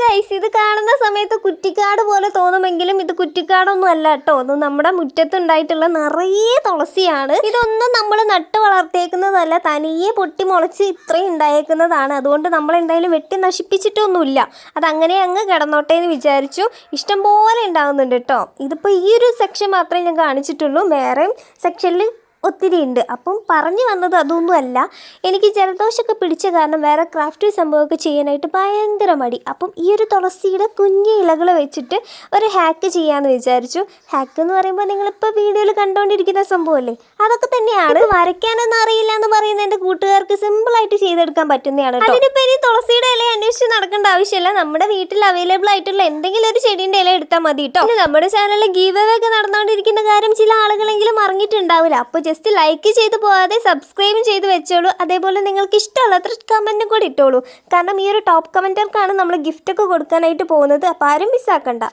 Guys, ഇത് കാണുന്ന സമയത്ത് കുറ്റിക്കാട് പോലെ തോന്നുമെങ്കിലും ഇത് കുറ്റിക്കാടൊന്നും അല്ല കേട്ടോ. ഇത് നമ്മുടെ മുറ്റത്തുണ്ടായിട്ടുള്ള നിറയെ തുളസിയാണ്. ഇതൊന്നും നമ്മൾ നട്ട് വളർത്തിയേക്കുന്നതല്ല, തനിയെ പൊട്ടി മുളച്ച് ഇത്രയും ഉണ്ടായേക്കുന്നതാണ്. അതുകൊണ്ട് നമ്മൾ എന്തായാലും വെട്ടി നശിപ്പിച്ചിട്ടൊന്നുമില്ല. അതങ്ങനെ അങ്ങ് കിടന്നോട്ടെ എന്ന് വിചാരിച്ചു. ഇഷ്ടംപോലെ ഉണ്ടാകുന്നുണ്ട് കേട്ടോ. ഇതിപ്പോൾ ഈ ഒരു സെക്ഷൻ മാത്രമേ ഞാൻ കാണിച്ചിട്ടുള്ളൂ, വേറെയും സെക്ഷനിൽ ഒത്തിരി ഉണ്ട്. അപ്പം പറഞ്ഞു വന്നത് അതൊന്നും അല്ല, എനിക്ക് ജലദോഷമൊക്കെ പിടിച്ച കാരണം വേറെ ക്രാഫ്റ്റ് സംഭവമൊക്കെ ചെയ്യാനായിട്ട് ഭയങ്കര മടി. അപ്പം ഈ ഒരു തുളസിയുടെ കുഞ്ഞു ഇലകൾ വെച്ചിട്ട് ഒരു ഹാക്ക് ചെയ്യാമെന്ന് വിചാരിച്ചു. ഹാക്ക് എന്ന് പറയുമ്പോൾ നിങ്ങളിപ്പോൾ വീഡിയോയിൽ കണ്ടുകൊണ്ടിരിക്കുന്ന സംഭവമല്ലേ, അതൊക്കെ തന്നെയാണ്. വരയ്ക്കാനൊന്നും അറിയില്ല എന്ന് പറയുന്ന എൻ്റെ കൂട്ടുകാർക്ക് സിമ്പിളായിട്ട് ചെയ്തെടുക്കാൻ പറ്റുന്നതാണ്. അതിനിപ്പോൾ ഇനി തുളസിയുടെ ഇല അന്വേഷിച്ച് നടക്കേണ്ട ആവശ്യമില്ല. നമ്മുടെ വീട്ടിൽ അവൈലബിൾ ആയിട്ടുള്ള എന്തെങ്കിലും ഒരു ചെടീൻ്റെ ഇല എടുത്താൽ മതി കേട്ടോ. നമ്മുടെ ചാനലിൽ ഗീവ് അവേ ഒക്കെ നടന്നുകൊണ്ടിരിക്കുന്ന കാര്യം ചില ആളുകളെങ്കിലും അറിഞ്ഞിട്ടുണ്ടാവില്ല. അപ്പോൾ ജസ്റ്റ് ലൈക്ക് ചെയ്ത് പോകാതെ സബ്സ്ക്രൈബും ചെയ്ത് വെച്ചോളൂ. അതേപോലെ നിങ്ങൾക്ക് ഇഷ്ടമുള്ളത്ര കമൻറ്റും കൂടി ഇട്ടോളൂ. കാരണം ഈ ഒരു ടോപ്പ് കമൻറ്റർക്കാണ് നമ്മൾ ഗിഫ്റ്റൊക്കെ കൊടുക്കാനായിട്ട് പോകുന്നത്. അപ്പോൾ ആരും മിസ്സാക്കണ്ട.